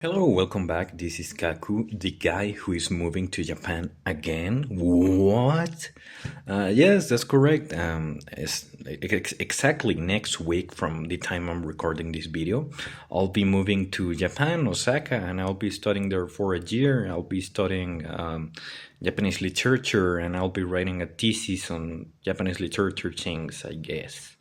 Hello, welcome back. This is Kaku, the guy who is moving to Japan again. What? Yes, that's correct. It's exactly next week from the time I'm recording this video. I'll be moving to Japan, Osaka, and I'll be studying there for a year. I'll be studying Japanese literature, and I'll be writing a thesis on Japanese literature things, I guess.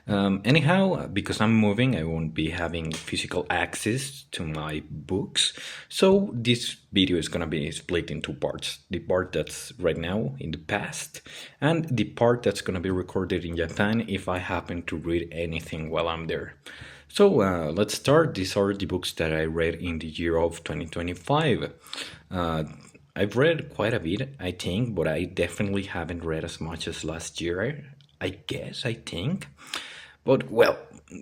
Anyhow, because I'm moving, I won't be having physical access to my books. So this video is gonna be split in two parts. The part that's right now in the past, and the part that's gonna be recorded in Japan if I happen to read anything while I'm there. So let's start. These are the books that I read in the year of 2025. I've read quite a bit, I think, but I definitely haven't read as much as last year, I think. But well,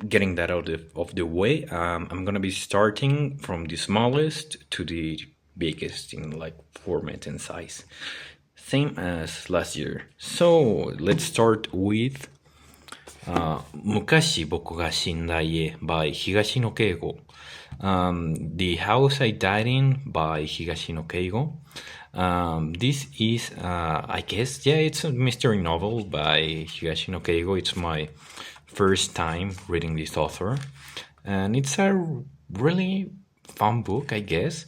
getting that out of the way, I'm gonna be starting from the smallest to the biggest in like format and size, same as last year. So let's start with 昔僕が死んだ家 by 東野圭吾. The House I Died in by Higashino Keigo. This is, I guess, yeah, it's a mystery novel by Higashino Keigo. It's my first time reading this author, and it's a really fun book, I guess.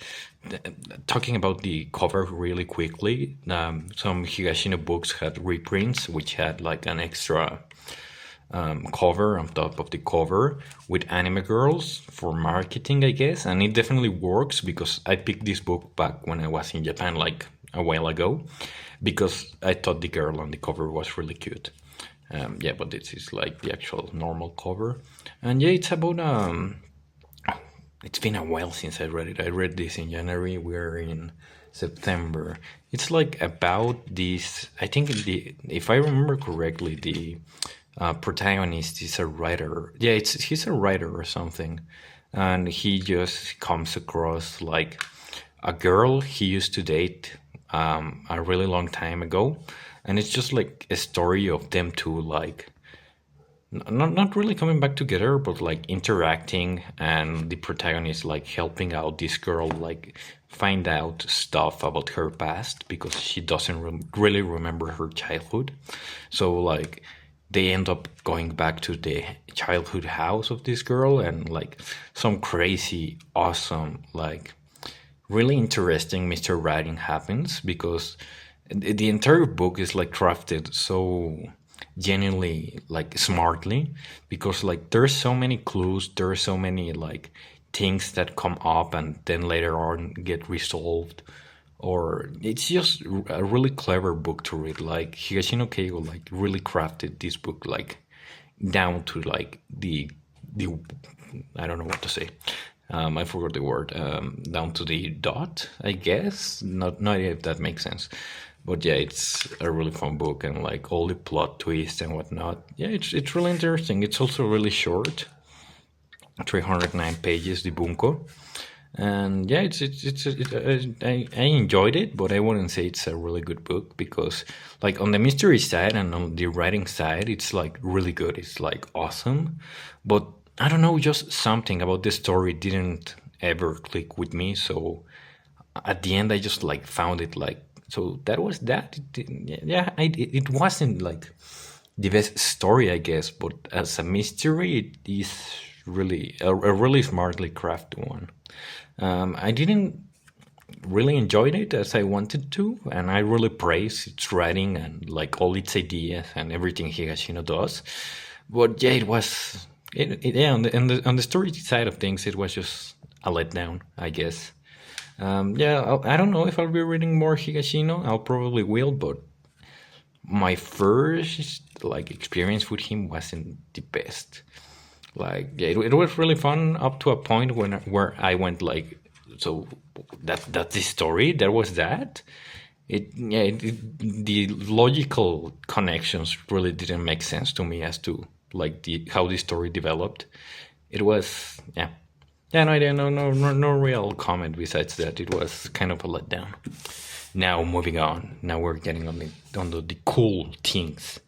Talking about the cover really quickly, some Higashino books had reprints which had like an extra cover on top of the cover with anime girls for marketing, I guess, and it definitely works because I picked this book back when I was in Japan like a while ago because I thought the girl on the cover was really cute. Yeah, but this is like the actual normal cover, and yeah, it's about it's been a while since I read it. I read this in January. We're in September. It's like about this. I think if I remember correctly, the protagonist is a writer. Yeah, he's a writer or something, and he just comes across like a girl he used to date a really long time ago, and it's just like a story of them two like not really coming back together, but like interacting, and the protagonist like helping out this girl like find out stuff about her past because she doesn't really remember her childhood. So like they end up going back to the childhood house of this girl, and like some crazy awesome like really interesting Mr. Writing happens because the entire book is like crafted so genuinely like smartly, because like there's so many clues, there's so many like things that come up and then later on get resolved, or it's just a really clever book to read. Like Higashino Keigo like really crafted this book like down to like the I don't know what to say. I forgot the word. Down to the dot, I guess. Not if that makes sense. But yeah, it's a really fun book, and like all the plot twists and whatnot. Yeah, it's really interesting. It's also really short, 309 pages, the bunko, and yeah, I enjoyed it, but I wouldn't say it's a really good book because like on the mystery side and on the writing side, it's like really good. It's like awesome, but I don't know, just something about the story didn't ever click with me. So at the end, I just like found it like, so that was that. It wasn't like the best story, I guess, but as a mystery, it is really a really smartly crafted one. I didn't really enjoy it as I wanted to, and I really praise its writing and like all its ideas and everything Higashino does. But yeah, it was yeah, on the story side of things, it was just a letdown, I guess. Yeah, I don't know if I'll be reading more Higashino. I'll probably will, but my first like experience with him wasn't the best. Like, yeah, it was really fun up to a point where I went like, so that's the story. There was that. The logical connections really didn't make sense to me as to like how the story developed. It was no real comment besides that. It was kind of a letdown. Now moving on. Now we're getting on the cool things.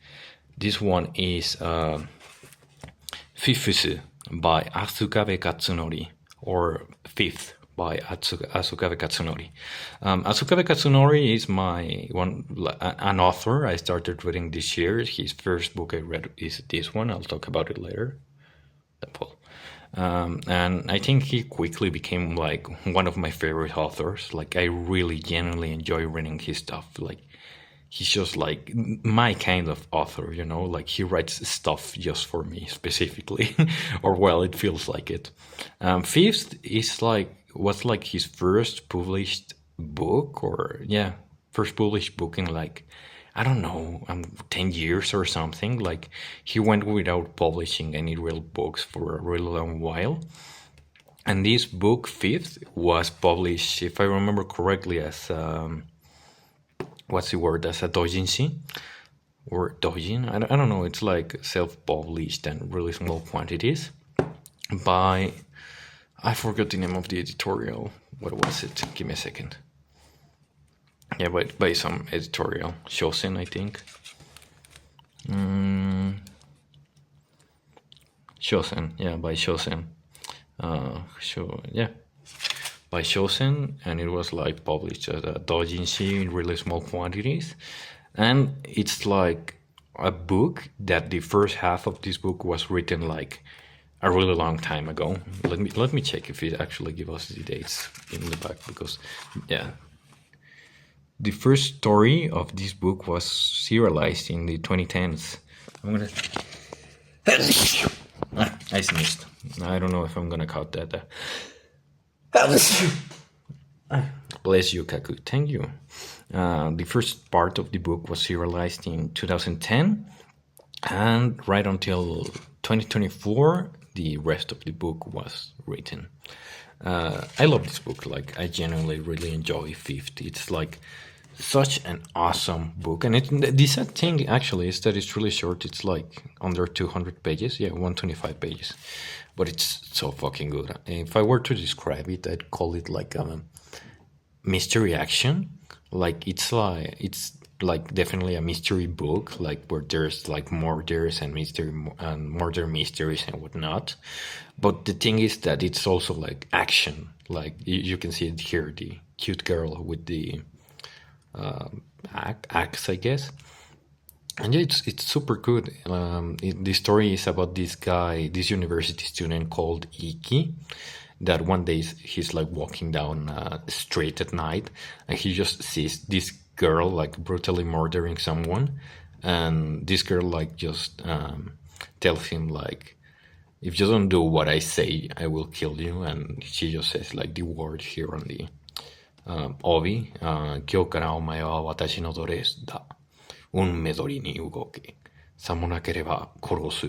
This one is Fifusu by Asukabe Katsunori, or Fifth by Asukabe Katsunori. Asukabe Katsunori is an author I started reading this year. His first book I read is this one. I'll talk about it later. And I think he quickly became like one of my favorite authors. Like I really genuinely enjoy reading his stuff. Like he's just like my kind of author, you know, like he writes stuff just for me specifically, or well, it feels like it. Fifth is was like his first published book, first published book in like, I don't know, 10 years or something. Like he went without publishing any real books for a really long while. And this book, Fifth, was published, if I remember correctly, as what's the word? As a doujinshi or doujin? I don't know. It's like self-published and really small quantities by, I forgot the name of the editorial. What was it? Give me a second. Yeah, by some editorial. Shosen, I think. Shosen, yeah, by Shosen. By Shosen, and it was like published as a doujinshi in really small quantities. And it's like a book that the first half of this book was written like a really long time ago. Let me check if it actually gives us the dates in the back, because yeah. The first story of this book was serialized in the 2010s. I sneezed. I don't know if I'm gonna cut that. Bless you, Kaku. Thank you. The first part of the book was serialized in 2010, and right until 2024, the rest of the book was written. I love this book. Like, I genuinely really enjoy Fifth. It's like such an awesome book, and the sad thing actually is that it's really short. It's like under 200 pages. Yeah, 125 pages, but it's so fucking good. If I were to describe it, I'd call it like a mystery action. Like it's like definitely a mystery book, like where there's like murders and murder mysteries and whatnot. But the thing is that it's also like action. Like you can see it here, the cute girl with the axe, I guess. And yeah, it's super good. The story is about this guy, this university student called Iki, that one day he's like walking down a street at night, and he just sees this girl like brutally murdering someone, and this girl like just tells him like, if you don't do what I say, I will kill you. And she just says like the word here on the obi, 今日からお前は私の奴隷だ。運命通りに動け。さもなければ殺す。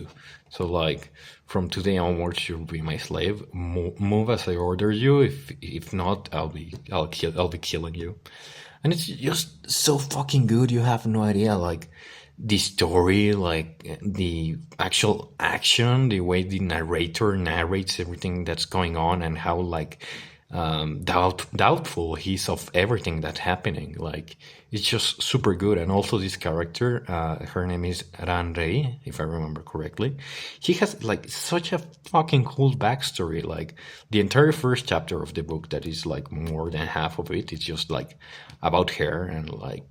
So like, from today onwards, you'll be my slave. Move as I order you. If not, I'll be killing you. And it's just so fucking good. You have no idea. Like the story, like the actual action, the way the narrator narrates everything that's going on, and how like doubtful he's of everything that's happening. Like it's just super good. And also this character, her name is Ranrei, if I remember correctly. He has like such a fucking cool backstory. Like the entire first chapter of the book, that is like more than half of it, it's just like about her and like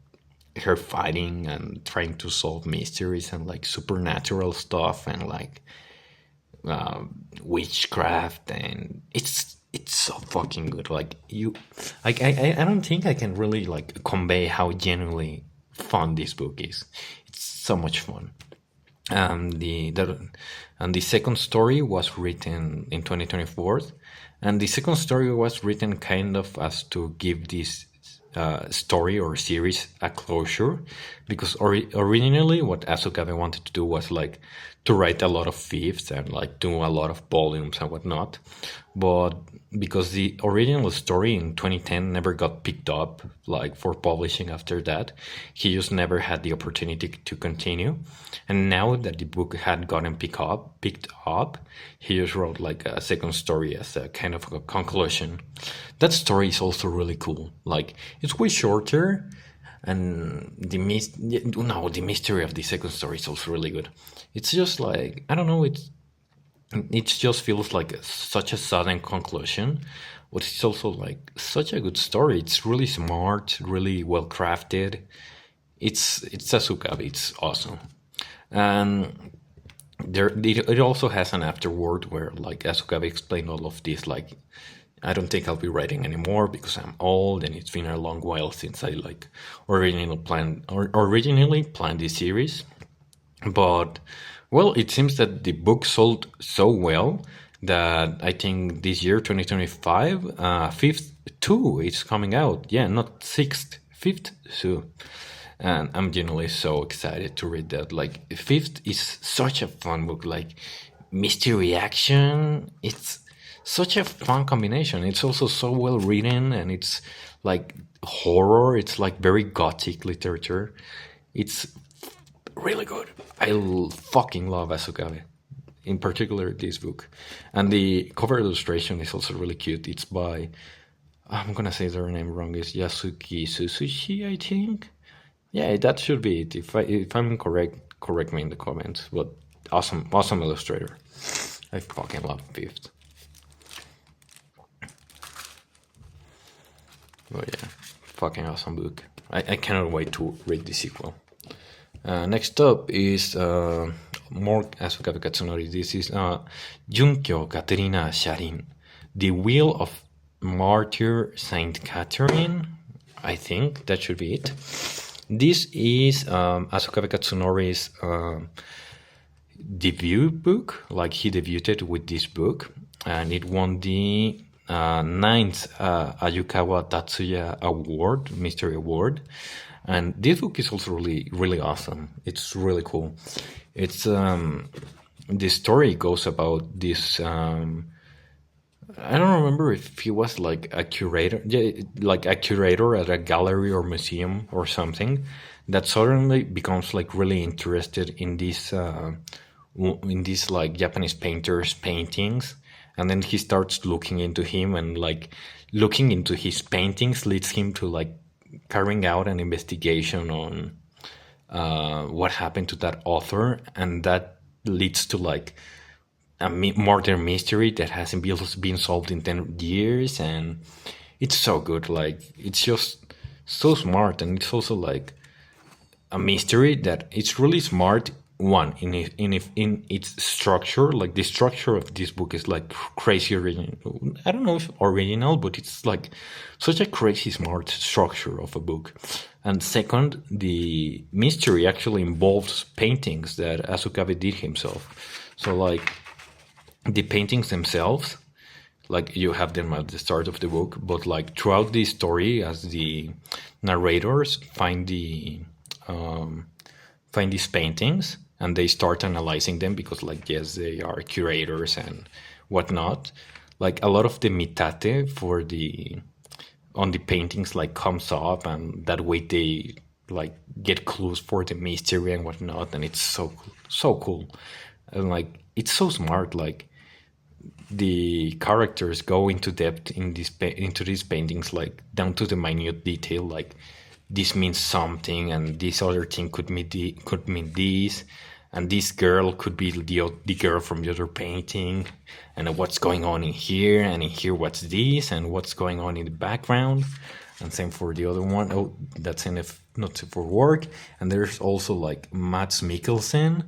her fighting and trying to solve mysteries and like supernatural stuff and like witchcraft, and it's so fucking good. Like I don't think I can really like convey how genuinely fun this book is. It's so much fun. The second story was written in 2024, and the second story was written kind of as to give this story or series a closure, because originally what Asukabe wanted to do was like to write a lot of fifths and like do a lot of volumes and whatnot, but because the original story in 2010 never got picked up like for publishing after that, he just never had the opportunity to continue. And now that the book had gotten picked up, he just wrote like a second story as a kind of a conclusion. That story is also really cool. Like it's way shorter, and the mystery of the second story is also really good. It's just like, I don't know, it just feels like such a sudden conclusion, but it's also like such a good story. It's really smart, really well crafted. It's Asukabe. It's awesome, and it also has an afterword where like Asukabe explained all of this. Like, I don't think I'll be writing anymore because I'm old and it's been a long while since I like originally planned this series. But well, it seems that the book sold so well that I think this year, 2025, fifth two is coming out. Yeah, not sixth, fifth two. And I'm genuinely so excited to read that. Like, fifth is such a fun book, like mystery action. It's such a fun combination. It's also so well written, and it's like horror. It's like very gothic literature. It's really good. Fucking love Asukabe, in particular this book, and the cover illustration is also really cute. It's by, I'm gonna say their name wrong. Is Yasuki Susushi, I think. Yeah, that should be it. If I'm incorrect, correct me in the comments. But awesome illustrator. I fucking love Fifth. Oh yeah, fucking awesome book. I cannot wait to read the sequel. Next up is more Asukabe Katsunori. This is Junkyo Katerina Sharin, The Wheel of Martyr Saint Catherine. I think that should be it. This is Asukabe Katsunori's debut book. Like, he debuted with this book, and it won the 9th Ayukawa Tatsuya Award, Mystery Award. And this book is also really awesome. It's really cool. It's the story goes about this. I don't remember if he was like a curator, like a curator at a gallery or museum or something, that suddenly becomes like really interested in this like Japanese painters' paintings, and then he starts looking into him, and like looking into his paintings leads him to like carrying out an investigation on what happened to that author, and that leads to like a murder mystery that hasn't been solved in 10 years, and it's so good. Like, it's just so smart, and it's also like a mystery that it's really smart. One, in its structure, like the structure of this book is like crazy original. I don't know if original, but it's like such a crazy smart structure of a book. And second, the mystery actually involves paintings that Asukabe did himself. So like the paintings themselves, like you have them at the start of the book, but like throughout the story, as the narrators find these paintings, and they start analyzing them, because like, yes, they are curators and whatnot. Like, a lot of the mitate for on the paintings like comes up, and that way they like get clues for the mystery and whatnot. And it's so cool, and like it's so smart. Like, the characters go into depth into these paintings, like down to the minute detail. Like, this means something, and this other thing could mean this, and this girl could be the girl from the other painting, and what's going on in here, and in here what's this, and what's going on in the background, and same for the other one. Oh, that's enough, not for work. And there's also like Mads Mikkelsen.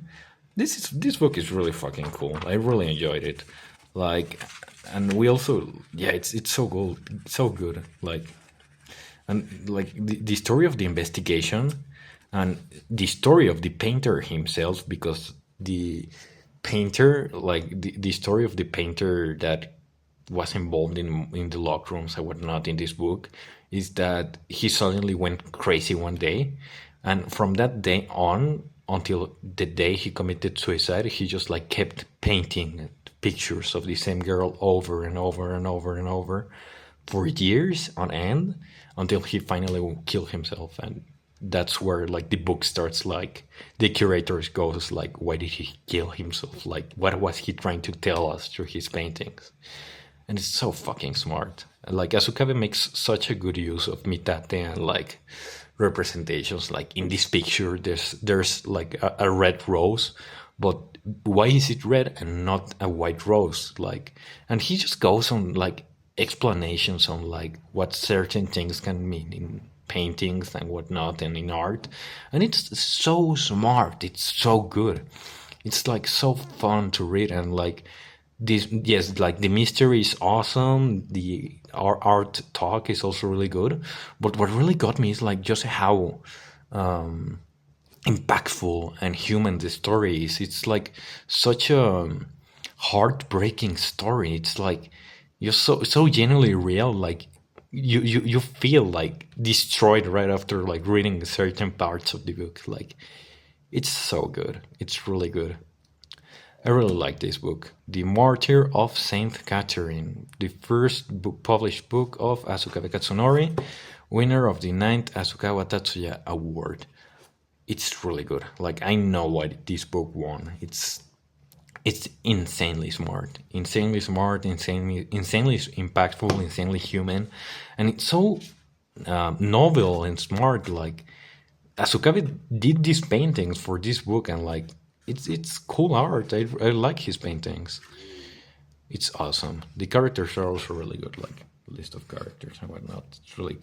This book is really fucking cool. I really enjoyed it. Like, and we also, yeah, it's so good. Like, and like the story of the investigation, and the story of the painter himself, because the painter, like the story of the painter that was involved in the lock rooms and whatnot in this book, is that he suddenly went crazy one day, and from that day on until the day he committed suicide, he just like kept painting pictures of the same girl over and over and over and over for years on end, until he finally killed himself. And that's where like the book starts. Like, the curators goes like, why did he kill himself? Like, what was he trying to tell us through his paintings? And it's so fucking smart. Like, Asukabe makes such a good use of mitate and like representations. Like, in this picture, there's like a red rose, but why is it red and not a white rose? Like, and he just goes on like explanations on like what certain things can mean in paintings and whatnot and in art, and it's so smart. It's so good. It's like so fun to read, and like this, yes, like the mystery is awesome. The art talk is also really good, but what really got me is like just how impactful and human the story is. It's like such a heartbreaking story. It's like you're so genuinely real. Like you feel like destroyed right after like reading certain parts of the book. Like it's so good. It's really good. I really like this book. The Martyr of Saint Catherine, the first book, published book of Asukabe Katsunori, winner of the 9th Asukawa Tatsuya Award. It's really good. Like I know why this book won. It's insanely smart, insanely impactful, insanely human, and it's so novel and smart. Like Asukabe did these paintings for this book, and like it's cool art. I like his paintings. It's awesome. The characters are also really good. Like list of characters and whatnot. It's really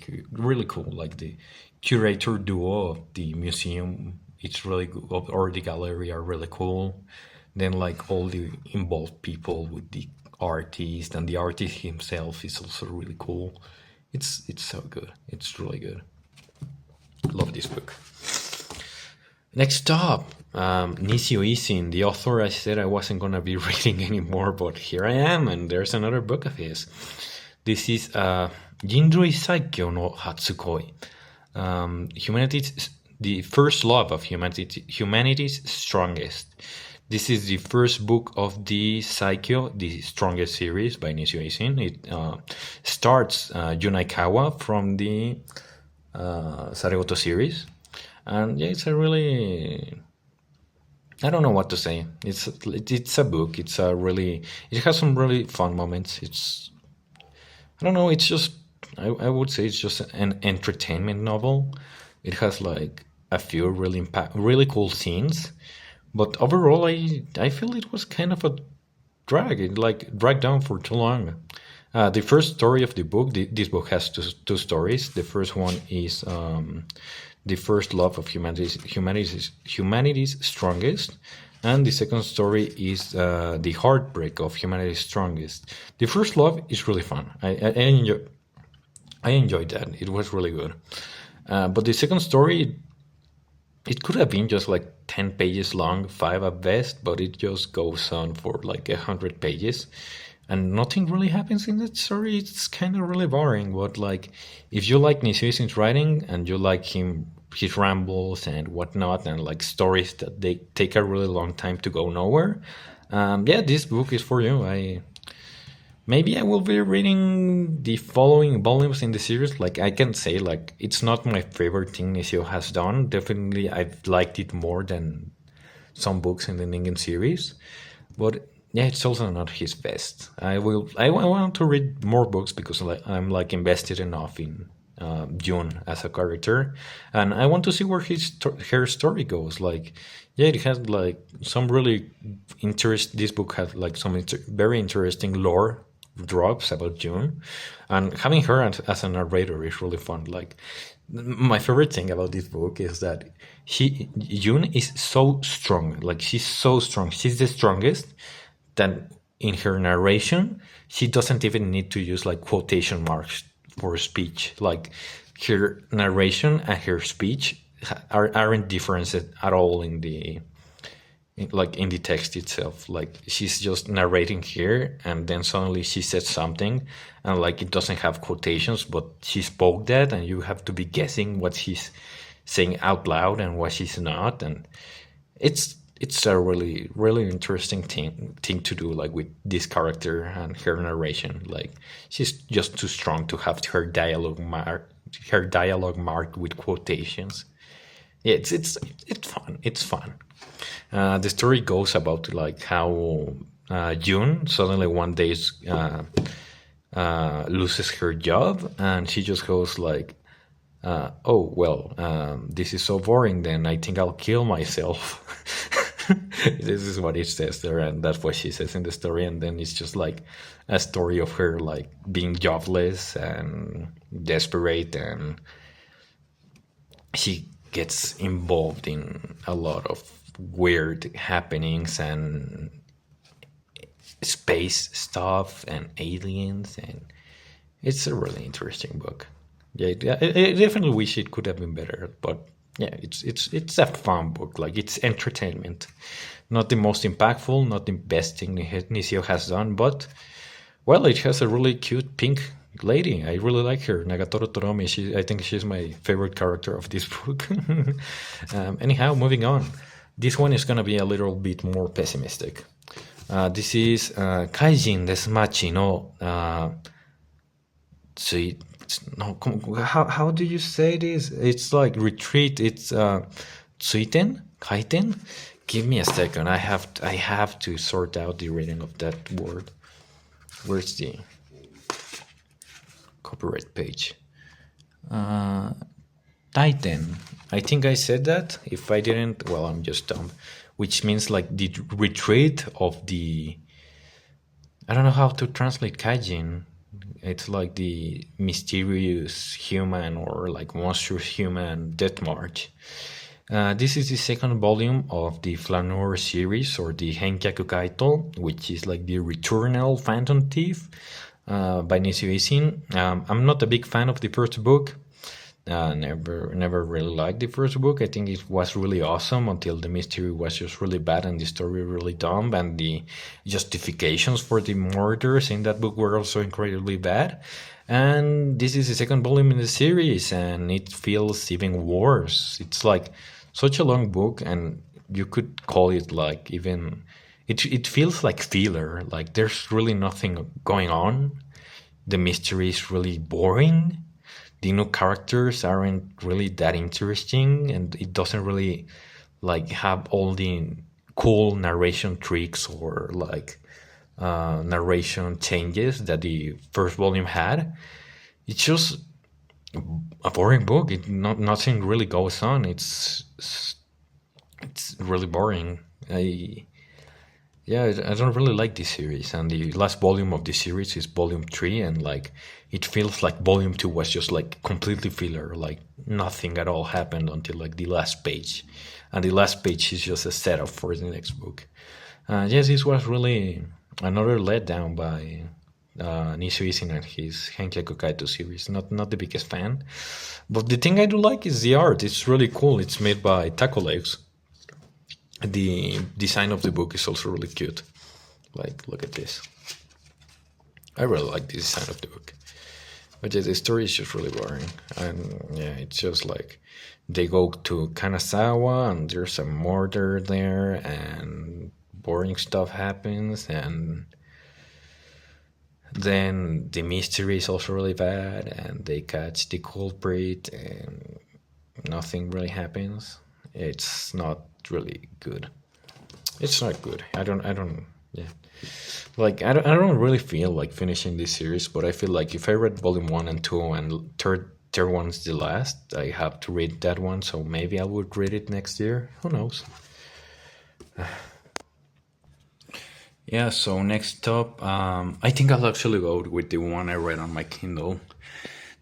cool. Like the curator duo of the museum, it's really good. Or the gallery are really cool. Then like all the involved people with the artist, and the artist himself is also really cool. It's so good. It's really good. Love this book. Next up, Nishio Isin, the author I said I wasn't going to be reading anymore, but here I am, and there's another book of his. This is Jinrui Saikyo no Hatsukoi. The first love of humanity's strongest. This is the first book of the Saikyo, the strongest series by Nishio Isin. It starts Junaikawa from the Saregoto series. And yeah, it's a really, I don't know what to say. It's a book. It has some really fun moments. I don't know. It's just I would say it's just an entertainment novel. It has like a few really cool scenes, but overall, I feel it was kind of a drag. It like dragged down for too long. The first story of the book. This book has two stories. The first one is the first love of humanity's strongest, and the second story is the heartbreak of humanity's strongest. The first love is really fun. I enjoyed that. It was really good. But the second story, it could have been just like 10 pages long, 5 at best, but it just goes on for like 100 pages. And nothing really happens in that story. It's kind of really boring. But like, if you like Nishio Isin's writing and you like his rambles and whatnot, and like stories that they take a really long time to go nowhere, yeah, this book is for you. Maybe I will be reading the following volumes in the series. Like I can say, like it's not my favorite thing Nishio has done. Definitely, I've liked it more than some books in the Ningen series, but yeah, it's also not his best. I want to read more books because I'm like invested enough in June as a character, and I want to see where her story goes. Like, yeah, it has like some really This book has like some very interesting lore drops about June, and having her as a narrator is really fun. Like, my favorite thing about this book is that June is so strong. Like, she's so strong. She's the strongest. That in her narration, she doesn't even need to use like quotation marks for speech. Like her narration and her speech aren't different at all in the text itself. Like she's just narrating here, and then suddenly she says something, and like it doesn't have quotations, but she spoke that, and you have to be guessing what she's saying out loud and what she's not, and it's a really really interesting thing to do, like with this character and her narration. Like she's just too strong to have her dialogue marked with quotations. Yeah, it's fun. It's fun. The story goes about like how June suddenly one day loses her job, and she just goes like, oh well, this is so boring. Then I think I'll kill myself. This is what it says there, and that's what she says in the story. And then it's just like a story of her like being jobless and desperate, and she gets involved in a lot of weird happenings and space stuff and aliens, and it's a really interesting book. Yeah, I definitely wish it could have been better, but yeah, it's a fun book. Like, it's entertainment, not the most impactful, not the best thing Nisio has done, but well, it has a really cute pink lady. I really like her, Nagatoro Toromi. I think she's my favorite character of this book. Anyhow, moving on. This one is gonna be a little bit more pessimistic. This is Kaijin Desmachi no Tsui. No, how do you say this? It's like retreat. It's Tsuiten? Kaiten? Give me a second. I have to sort out the reading of that word. Where's the copyright page? Titan. I think I said that. If I didn't, well, I'm just dumb. Which means like the retreat of the. I don't know how to translate Kaijin. It's like the mysterious human or like monstrous human death march. This is the second volume of the Flaneur series, or the Henkyaku Kaito, which is like the Returnal Phantom Thief by Nishio Isin. I'm not a big fan of the first book. Never really liked the first book. I think it was really awesome until the mystery was just really bad and the story really dumb, and the justifications for the murders in that book were also incredibly bad. And this is the second volume in the series, and it feels even worse. It's like such a long book, and you could call it like even it feels like filler. Like, there's really nothing going on. The mystery is really boring. The new characters aren't really that interesting, and it doesn't really like have all the cool narration tricks or like narration changes that the first volume had. It's just a boring book. Nothing really goes on. It's really boring. I don't really like this series, and the last volume of the series is volume 3, and like it feels like volume 2 was just like completely filler, like nothing at all happened until like the last page, and the last page is just a setup for the next book. Yes, this was really another letdown by Nishio Isin and his Henkyaku Kaito series. Not the biggest fan, but the thing I do like is the art. It's really cool. It's made by Taco Legs. The design of the book is also really cute. Like, look at this. I really like the design of the book. But yeah, the story is just really boring. And yeah, it's just like they go to Kanazawa and there's a murder there and boring stuff happens, and then the mystery is also really bad and they catch the culprit and nothing really happens. It's not really good. It's not good. I don't yeah. Like, I don't really feel like finishing this series, but I feel like if I read volume 1 and 2 and third one's the last, I have to read that one, so maybe I would read it next year. Who knows? Yeah, so next up, I think I'll actually go with the one I read on my Kindle.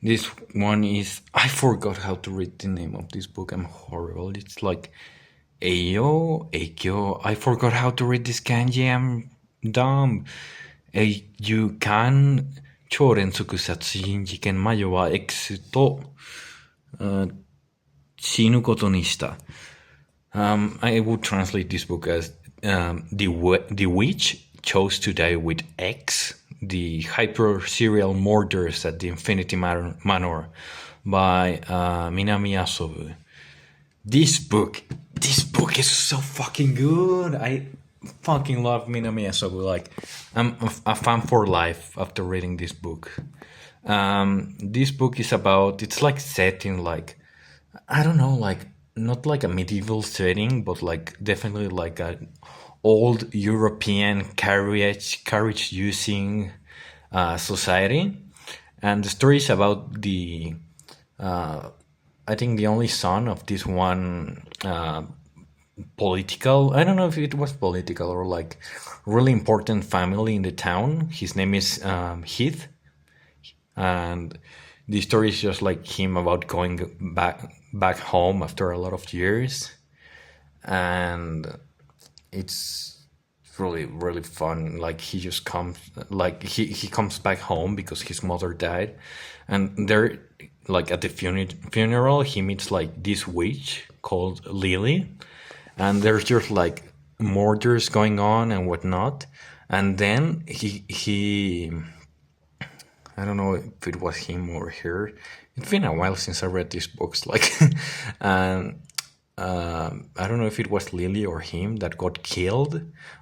This one is, I forgot how to read the name of this book. I'm horrible. It's like Eikyo. I forgot how to read this kanji. I'm dumb. Eiyukan Chorensuku Satsujin Jiken Mayo wa X to Shinu koto ni shita. I would translate this book as the witch chose to die with X, the hyper serial murders at the Infinity Manor by Minami Asobu. This book is so fucking good. I fucking love Minami Asobu. Like, I'm a fan for life after reading this book. This book is about, it's like set in like, I don't know, like not like a medieval setting, but like definitely like a old European carriage using society. And the story is about the I think the only son of this one political. I don't know if it was political or like really important family in the town. His name is Heath, and the story is just like him about going back home after a lot of years, and it's really fun. Like he just comes, like he comes back home because his mother died, and there, like at the funeral he meets like this witch called Lily, and there's just like murders going on and whatnot. And then he I don't know if it was him or her. It's been a while since I read these books, like, and I don't know if it was Lily or him that got killed.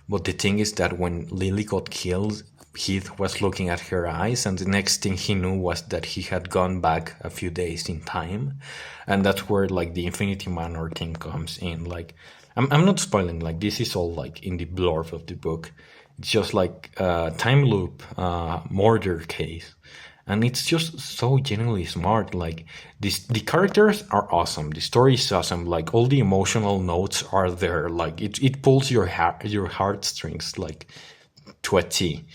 But the thing is that when Lily got killed, Heath was looking at her eyes, and the next thing he knew was that he had gone back a few days in time, and that's where like the Infinity Manor thing comes in. Like, I'm not spoiling. Like, this is all like in the blurb of the book. It's just like a time loop murder case, and it's just so genuinely smart. Like, the characters are awesome, the story is awesome, like all the emotional notes are there. Like it pulls your heartstrings like to a T.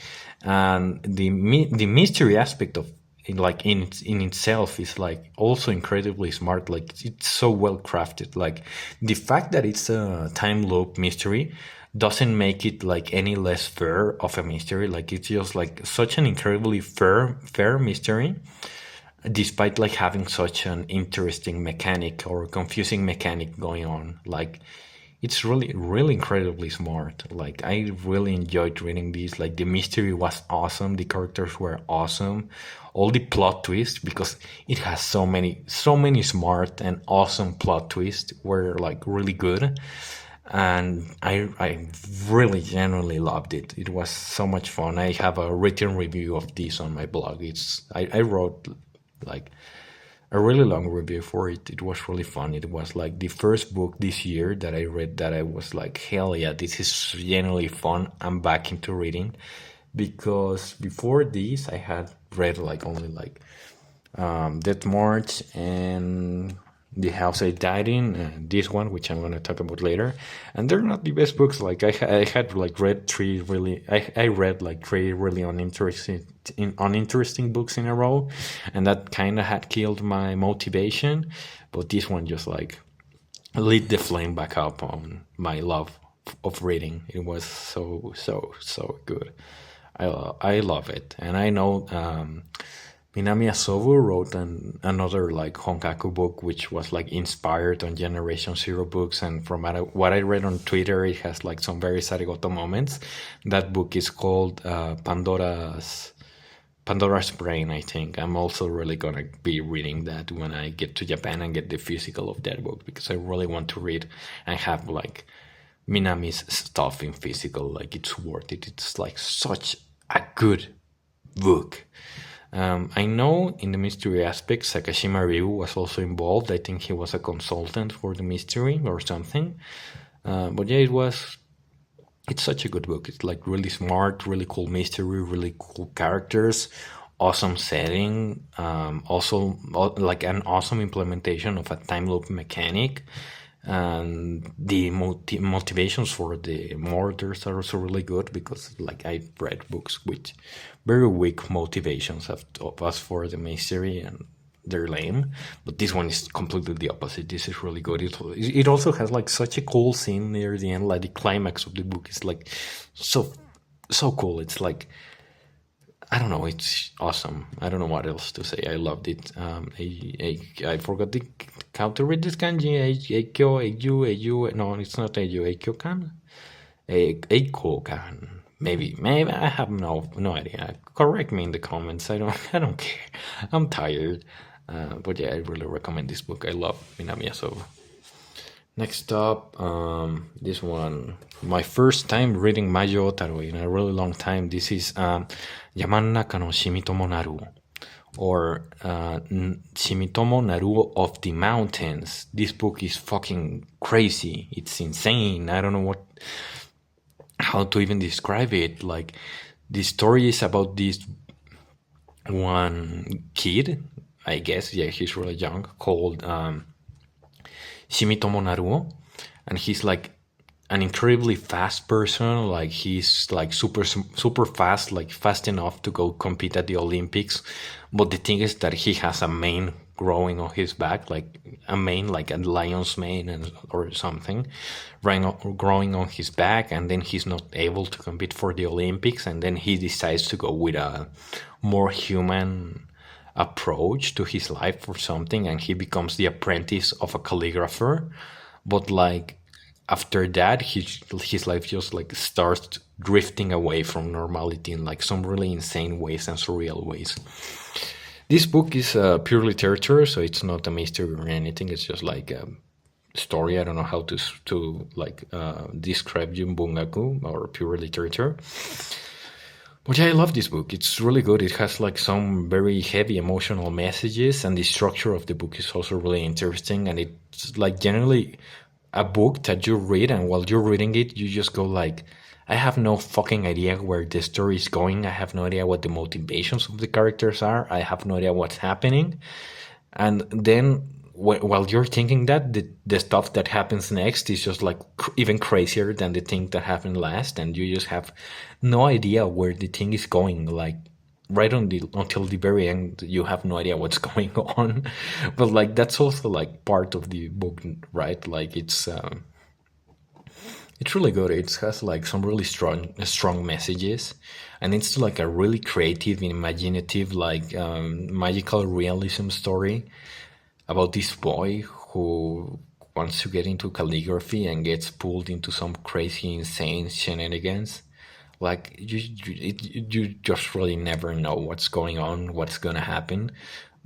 And the mystery aspect of like in itself is like also incredibly smart. Like it's so well crafted. Like the fact that it's a time loop mystery doesn't make it like any less fair of a mystery. Like it's just like such an incredibly fair mystery, despite like having such an interesting mechanic or confusing mechanic going on. Like it's really incredibly smart. Like I really enjoyed reading this. Like the mystery was awesome, the characters were awesome, all the plot twists, because it has so many smart and awesome plot twists were like really good. And I really genuinely loved it. It was so much fun. I have a written review of this on my blog. I wrote like a really long review for it. It was really fun. It was like the first book this year that I read that I was like, hell yeah, this is genuinely fun. I'm back into reading, because before this I had read like only like Death March and The House I Died In, this one, which I'm going to talk about later. And they're not the best books. Like I had like read three really, I read like three really uninteresting books in a row, and that kind of had killed my motivation. But this one just like lit the flame back up on my love of reading. It was so good. I love it, and I know Minami Asobu wrote another like Honkaku book, which was like inspired on Generation Zero books, and from what I read on Twitter, it has like some very Sarigoto moments. That book is called Pandora's Brain, I think. I'm also really gonna be reading that when I get to Japan and get the physical of that book, because I really want to read and have like Minami's stuff in physical. Like it's worth it. It's like such a good book. I know in the mystery aspect, Sakashima Ryu was also involved. I think he was a consultant for the mystery or something. But yeah, it's such a good book. It's like really smart, really cool mystery, really cool characters, awesome setting, also like an awesome implementation of a time loop mechanic. And the motivations for the murders are also really good, because like I've read books with very weak motivations of us for the mystery, and they're lame. But this one is completely the opposite. This is really good. It also has like such a cool scene near the end. Like the climax of the book is like so cool. It's like, I don't know, it's awesome. I don't know what else to say. I loved it. I forgot how to read this kanji. Eikyo, Eiju. No, it's not Eiju. Eikyo-kan? Eiko-kan. Maybe. I have no idea. Correct me in the comments. I don't care. I'm tired. But yeah, I really recommend this book. I love Minami Asobu. Next up, this one, my first time reading Majo Otaro in a really long time. This is Yamanaka no Shimitomo Naru, or Shimitomo Naru of the Mountains. This book is fucking crazy. It's insane. I don't know how to even describe it. Like, the story is about this one kid, I guess, yeah, he's really young, called Shimitomo Naruo, and he's like an incredibly fast person. Like he's like super fast, like fast enough to go compete at the Olympics. But the thing is that he has a mane growing on his back, like a mane, like a lion's mane or something, growing on his back, and then he's not able to compete for the Olympics, and then he decides to go with a more human approach to his life or something, and he becomes the apprentice of a calligrapher. But like after that, his life just like starts drifting away from normality in like some really insane ways and surreal ways. This book is pure literature, so it's not a mystery or anything. It's just like a story. I don't know how to like describe Bungaku or pure literature. But yeah, I love this book. It's really good. It has like some very heavy emotional messages, and the structure of the book is also really interesting. And it's like generally a book that you read, and while you're reading it, you just go like, I have no fucking idea where the story is going. I have no idea what the motivations of the characters are. I have no idea what's happening. And then while you're thinking that, the stuff that happens next is just like even crazier than the thing that happened last, and you just have no idea where the thing is going. Like right until the very end, you have no idea what's going on. But like that's also like part of the book, right? Like it's really good. It has like some really strong messages, and it's like a really creative, imaginative, like magical realism story about this boy who wants to get into calligraphy and gets pulled into some crazy, insane shenanigans. Like you just really never know what's going on, what's gonna happen.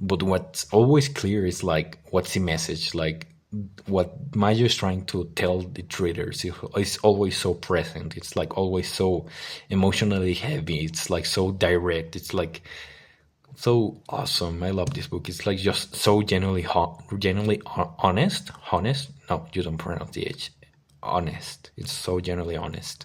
But what's always clear is like what's the message, like what Mayo is trying to tell the readers is always so present. It's like always so emotionally heavy. It's like so direct. It's like so awesome. I love this book. It's like just so genuinely honest. No, you don't pronounce the H. Honest. It's so genuinely honest.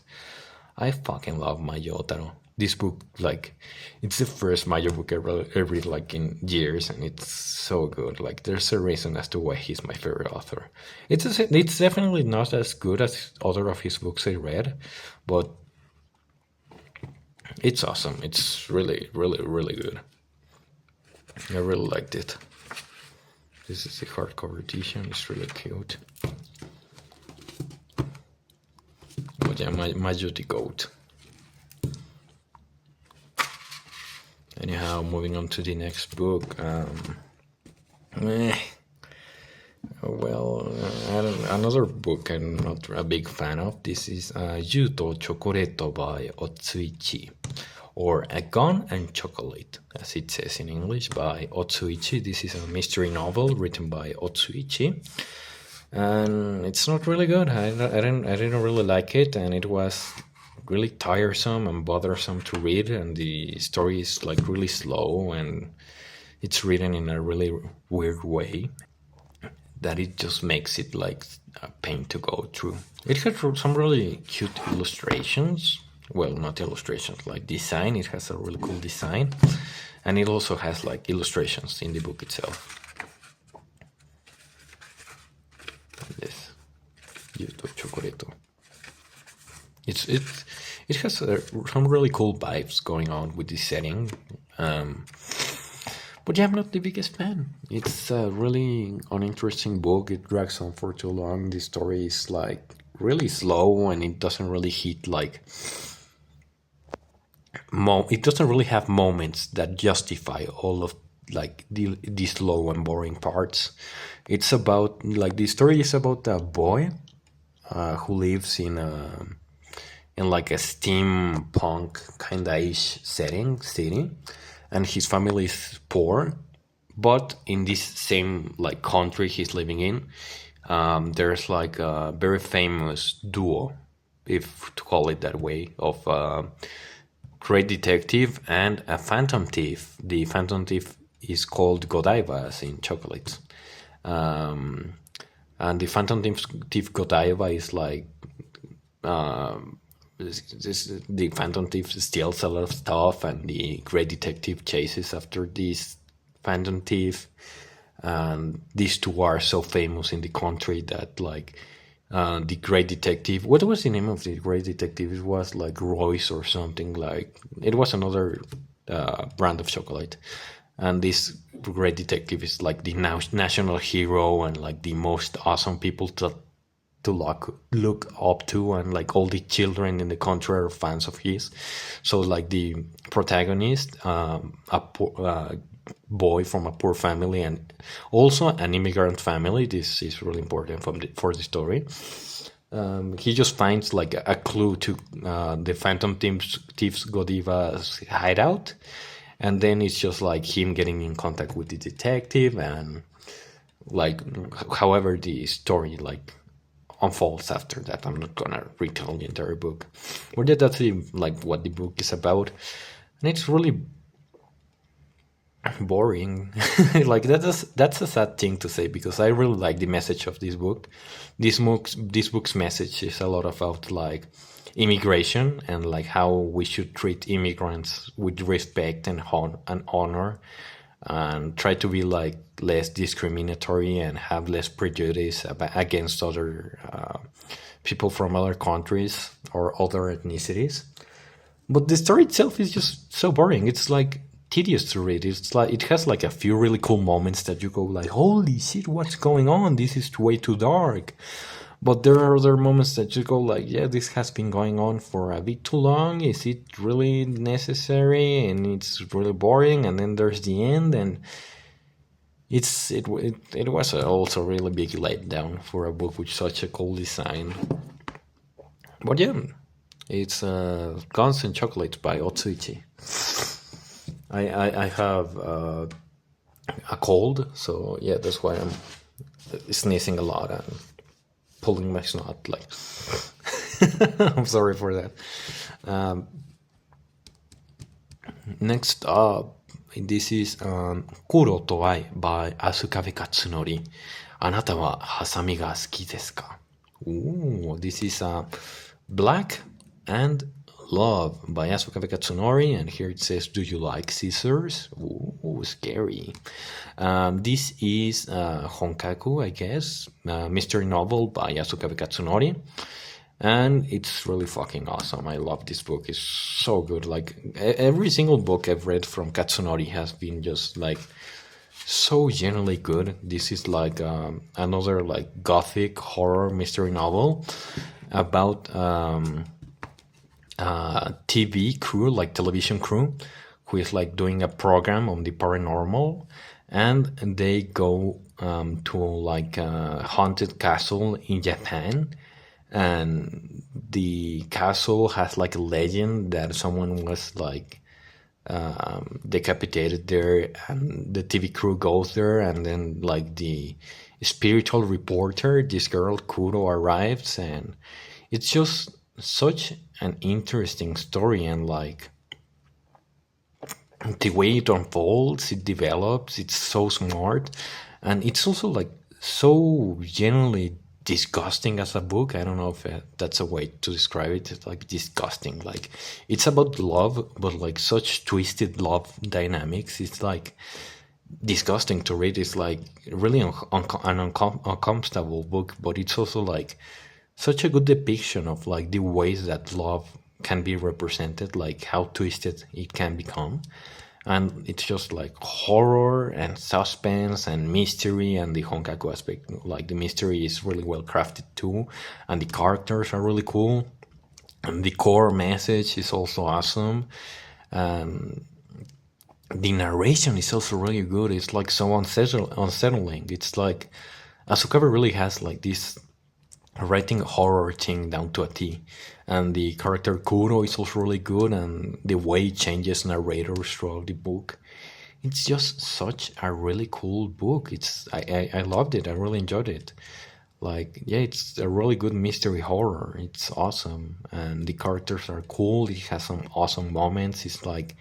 I fucking love Mayo Otaro. This book, like, it's the first Mayo book I read like in years, and it's so good. Like, there's a reason as to why he's my favorite author. It's definitely not as good as other of his books I read, but it's awesome. It's really, really, really good. I really liked it. This is the hardcover edition. It's really cute. But yeah, my duty goat. Anyhow, moving on to the next book. Another book I'm not a big fan of. This is Yuto Chocoreto by Otsuichi, or A Gun and Chocolate, as it says in English, by Otsuichi. This is a mystery novel written by Otsuichi, and it's not really good. I didn't really like it, and it was really tiresome and bothersome to read, and the story is like really slow, and it's written in a really weird way that it just makes it like a pain to go through. It has some really cute illustrations. Well, not illustrations, like design. It has a really cool design, and it also has like illustrations in the book itself. This Yuto Chocoreto. It has some really cool vibes going on with this setting, but yeah, I'm not the biggest fan. It's a really uninteresting book. It drags on for too long. The story is like really slow, and it doesn't really hit like it doesn't really have moments that justify all of like the slow and boring parts. It's about like the story is about a boy who lives in like a steampunk kind of ish city, and his family is poor, but in this same like country he's living in, there's like a very famous duo, if to call it that way, of great detective and a phantom thief. The phantom thief is called Godiva, as in chocolates, and the phantom thief Godiva is like the phantom thief steals a lot of stuff, and the great detective chases after this phantom thief, and these two are so famous in the country that like The Great Detective. What was the name of the Great Detective? It was like Royce or something. Like it was another brand of chocolate. And this Great Detective is like the national hero and like the most awesome people to look up to, and like all the children in the country are fans of his. So like the protagonist, boy from a poor family and also an immigrant family. This is really important for the story. He just finds like a clue to the Phantom Thieves Godiva's hideout, and then it's just like him getting in contact with the detective, and like however the story like unfolds after that. I'm not gonna retell the entire book, but yeah, that's like what the book is about, and it's really boring. Like that's a sad thing to say because I really like the message of this book. This book's message is a lot about like immigration and like how we should treat immigrants with respect and honor, and try to be like less discriminatory and have less prejudice against other people from other countries or other ethnicities. But the story itself is just so boring. It's like tedious to read. It's like it has like a few really cool moments that you go like, "Holy shit, what's going on? This is way too dark." But there are other moments that you go like, "Yeah, this has been going on for a bit too long. Is it really necessary?" And it's really boring. And then there's the end, and it was also really big letdown for a book with such a cool design. But yeah, it's Guns and Chocolates by Otsuichi. I have a cold, so yeah, that's why I'm sneezing a lot and pulling my snot. Like, I'm sorry for that. Next up, this is Kuro to Ai by Asukabe Katsunori. あなたはハサミが好きですか? Ooh, this is Black and Love by Asukabe Katsunori, and here it says, "Do you like scissors?" Ooh, scary. This is Honkaku, I guess, mystery novel by Asukabe Katsunori, and it's really fucking awesome. I love this book. It's so good. Like every single book I've read from Katsunori has been just like so genuinely good. This is like another like gothic horror mystery novel about TV crew, like television crew, who is like doing a program on the paranormal, and they go to like a haunted castle in Japan, and the castle has like a legend that someone was like decapitated there, and the TV crew goes there, and then like the spiritual reporter, this girl Kuro, arrives, and it's just such an interesting story, and like the way it unfolds, it develops, it's so smart, and it's also like so genuinely disgusting as a book. I don't know if that's a way to describe it. It's like disgusting. Like it's about love, but like such twisted love dynamics. It's like disgusting to read. It's like really an uncomfortable book, but it's also like such a good depiction of like the ways that love can be represented, like how twisted it can become. And it's just like horror and suspense and mystery, and the honkaku aspect, like the mystery is really well crafted too, and the characters are really cool, and the core message is also awesome. The narration is also really good. It's like so unsettling. It's like Asukabe really has like this writing horror thing down to a T. And the character Kuro is also really good, and the way it changes narrators throughout the book. It's just such a really cool book. I loved it. I really enjoyed it. Like, yeah, it's a really good mystery horror. It's awesome. And the characters are cool. It has some awesome moments. It's like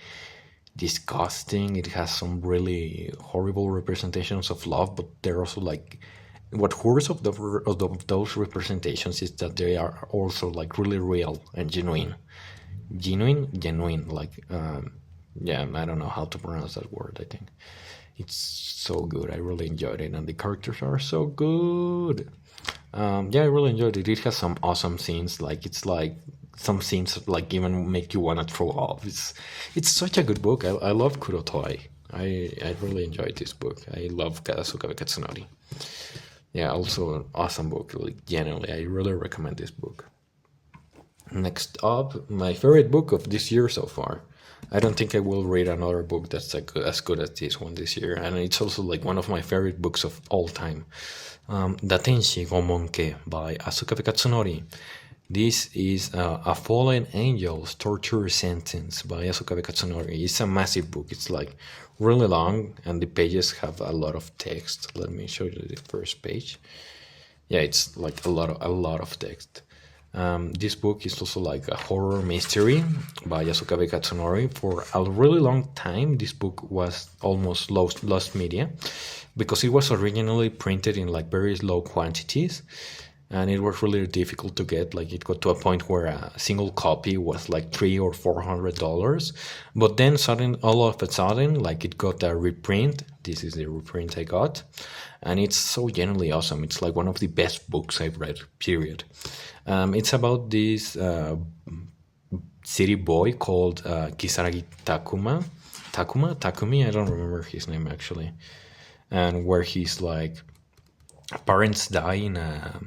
disgusting. It has some really horrible representations of love, but they're also like what hurts of those representations is that they are also like really real and genuine. Like, yeah, I don't know how to pronounce that word. I think it's so good. I really enjoyed it, and the characters are so good. Yeah, I really enjoyed it. It has some awesome scenes. Like it's like some scenes like even make you want to throw up. It's such a good book. I love Kurotoi. I really enjoyed this book. I love Kasuga Katsunori. Yeah, also an awesome book. Like generally, I really recommend this book. Next up, my favorite book of this year so far. I don't think I will read another book that's like as good as this one this year, and it's also like one of my favorite books of all time. Datenshi Gomonke by Asukabe Katsunori. This is A Fallen Angel's Torture Sentence by Asukabe Katsunori. It's a massive book. It's like really long, and the pages have a lot of text. Let me show you the first page. Yeah, it's like a lot of text. This book is also like a horror mystery by Yasukabe Katsunori. For a really long time, this book was almost lost media because it was originally printed in like very low quantities, and it was really difficult to get. Like it got to a point where a single copy was like $300 or $400, but then all of a sudden, like it got a reprint. This is the reprint I got, and it's so genuinely awesome. It's like one of the best books I've read. Period. It's about this city boy called Kisaragi Takumi. I don't remember his name actually, and where his like parents die in a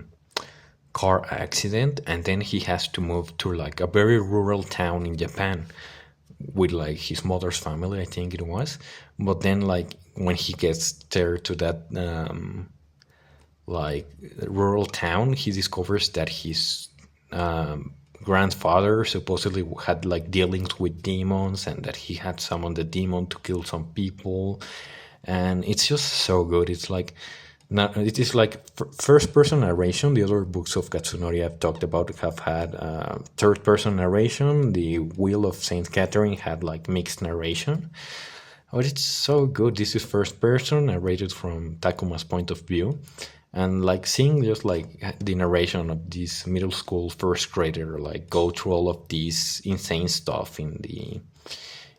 car accident, and then he has to move to like a very rural town in Japan with like his mother's family, I think it was. But then like when he gets there to that like rural town, he discovers that his grandfather supposedly had like dealings with demons, and that he had summoned the demon to kill some people, and it's just so good. It's like it is like first person narration. The other books of Katsunori I've talked about have had third person narration. The Wheel of Saint Catherine had like mixed narration. But it's so good. This is first person narrated from Takuma's point of view, and like seeing just like the narration of this middle school first grader like go through all of these insane stuff in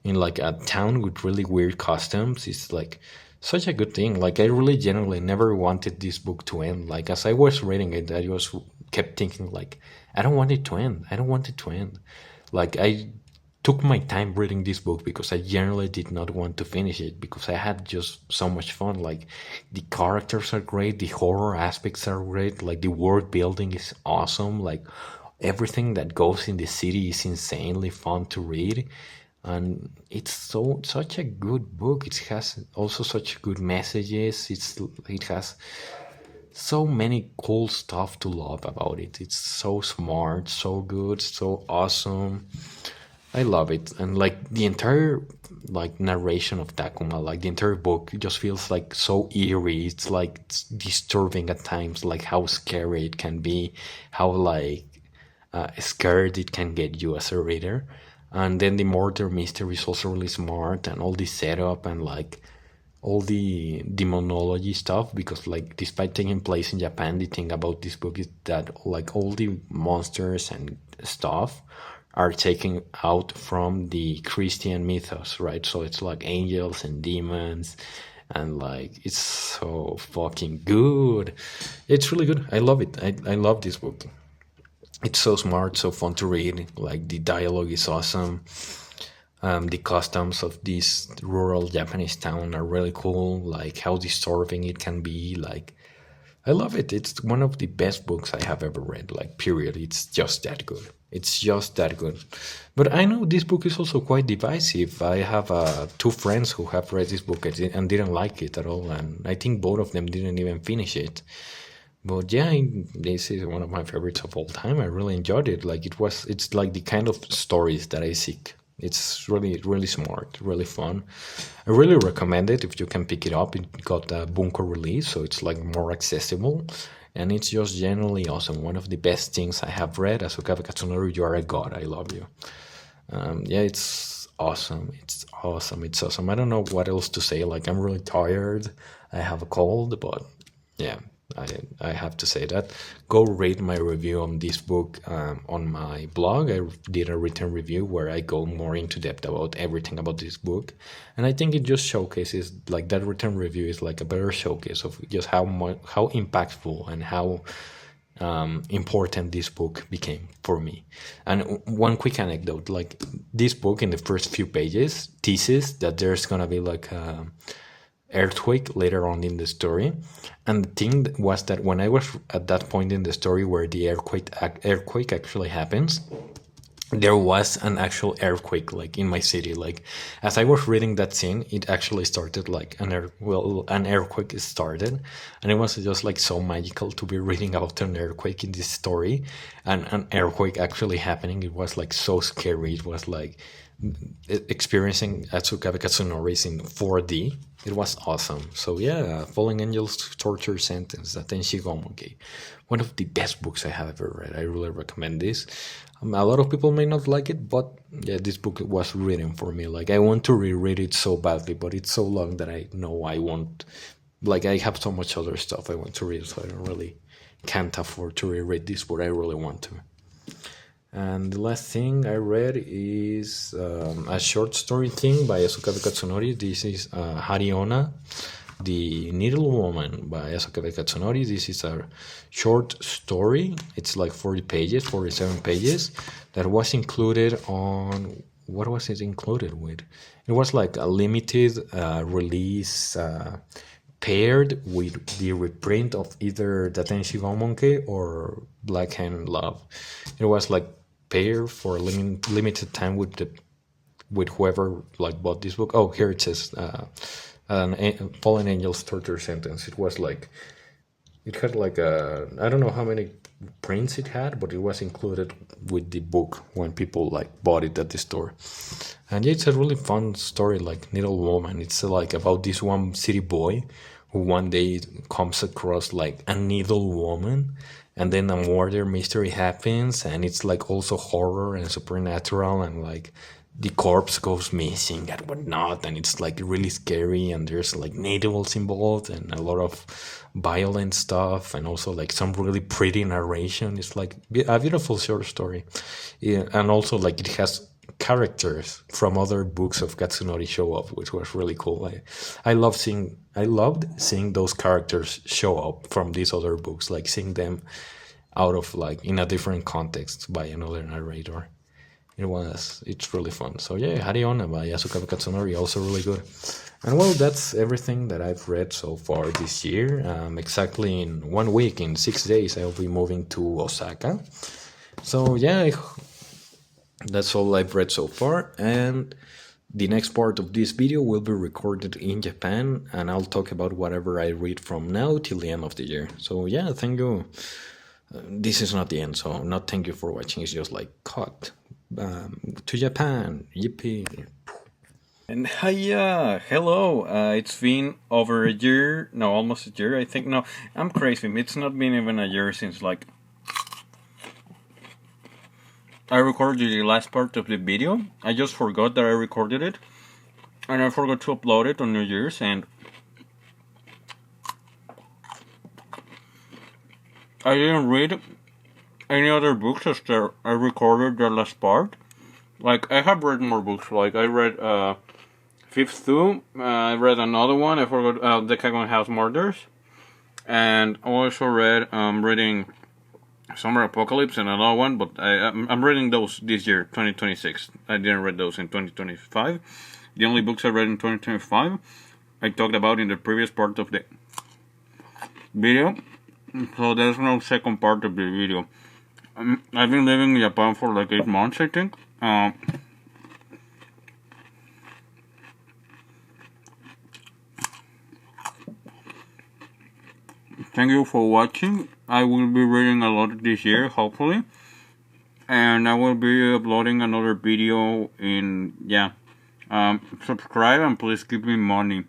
like a town with really weird customs is like such a good thing. Like I really genuinely never wanted this book to end. Like as I was reading it, I was kept thinking like I don't want it to end. I don't want it to end. Like I took my time reading this book because I generally did not want to finish it because I had just so much fun. Like the characters are great, the horror aspects are great, like the world building is awesome, like everything that goes in the city is insanely fun to read. And it's such a good book. It has also such good messages. It has so many cool stuff to love about it. It's so smart, so good, so awesome. I love it, and like the entire like narration of Takuma, like the entire book, it just feels like so eerie. It's like it's disturbing at times, like how scary it can be, how like scared it can get you as a reader. And then the murder mystery is also really smart, and all the setup and like all the demonology stuff. Because like despite taking place in Japan, the thing about this book is that like all the monsters and stuff are taken out from the Christian mythos, right? So it's like angels and demons, and like it's so fucking good. It's really good. I love it. I love this book. It's so smart, so fun to read. Like the dialogue is awesome. The customs of this rural Japanese town are really cool. Like how disturbing it can be. Like I love it. It's one of the best books I have ever read. Like period. It's just that good. It's just that good. But I know this book is also quite divisive. I have two friends who have read this book and didn't like it at all, and I think both of them didn't even finish it. But yeah, this is one of my favorites of all time. I really enjoyed it. Like it's like the kind of stories that I seek. It's really, really smart, really fun. I really recommend it if you can pick it up. It got a bunko release, so it's like more accessible. And it's just generally awesome. One of the best things I have read. Asukabe Katsunori, you are a god. I love you. Yeah, it's awesome. It's awesome. It's awesome. I don't know what else to say. Like, I'm really tired. I have a cold, but yeah, I have to say that. Go read my review on this book on my blog. I did a written review where I go more into depth about everything about this book, and I think it just showcases, like, that written review is like a better showcase of just how impactful and how important this book became for me. And one quick anecdote, like this book in the first few pages teases that there's gonna be like a earthquake later on in the story. And the thing was that when I was at that point in the story where the earthquake actually happens, there was an actual earthquake like in my city. Like as I was reading that scene, it actually started like an earthquake started, and it was just like so magical to be reading about an earthquake in this story and an earthquake actually happening. It was like so scary. It was like experiencing Atsukabe Katsunori's in 4D. It was awesome. So yeah, Fallen Angels Torture Sentence, Atenshi Gomonke. One of the best books I have ever read. I really recommend this. A lot of people may not like it, but yeah, this book was written for me. Like I want to reread it so badly, but it's so long that I know I won't. Like I have so much other stuff I want to read, so I don't really can't afford to reread this, but I really want to. And the last thing I read is a short story thing by Asukabe Katsunori. This is Hariona, the Needle Woman by Asukabe Katsunori. This is a short story. It's like 40 pages, 47 pages, that was included on... What was it included with? It was like a limited release paired with the reprint of either Datenshi Gomonke or Black Hand Love. It was like paired for a limited time with whoever like bought this book. Oh, here it says Fallen Angels Torture Sentence. It was like, it had like I don't know how many prints it had, but it was included with the book when people like bought it at the store. And yeah, it's a really fun story, like Needle Woman. It's like about this one city boy who one day comes across like a needle woman, and then a murder mystery happens, and it's like also horror and supernatural, and like the corpse goes missing and whatnot, and it's like really scary, and there's like needles involved and a lot of violent stuff, and also like some really pretty narration. It's like a beautiful short story. Yeah, and also like it has characters from other books of Katsunori show up, which was really cool. I loved seeing those characters show up from these other books, like seeing them out of like in a different context by another narrator. It's really fun. So yeah, Hariona by Yasukabe Katsunori, also really good. And well, that's everything that I've read so far this year. Exactly in 1 week, in 6 days, I'll be moving to Osaka. So yeah, that's all I've read so far. And the next part of this video will be recorded in Japan, and I'll talk about whatever I read from now till the end of the year. So yeah, thank you. This is not the end, so not thank you for watching. It's just like cut. To Japan, yippee. And hiya, hello. It's been over a year, no, almost a year, I think. No, I'm crazy. It's not been even a year since like I recorded the last part of the video. I just forgot that I recorded it, and I forgot to upload it on New Year's, and I didn't read any other books after I recorded the last part. Like, I have read more books. Like, I read Fifth Two. I read another one. I forgot The Kagon House Murders. And I also read reading Summer Apocalypse and another one. But I'm reading those this year, 2026. I didn't read those in 2025. The only books I read in 2025 I talked about in the previous part of the video. So there's no second part of the video. I've been living in Japan for like 8 months, I think. Thank you for watching. I will be reading a lot this year, hopefully. And I will be uploading another video in, subscribe and please give me money.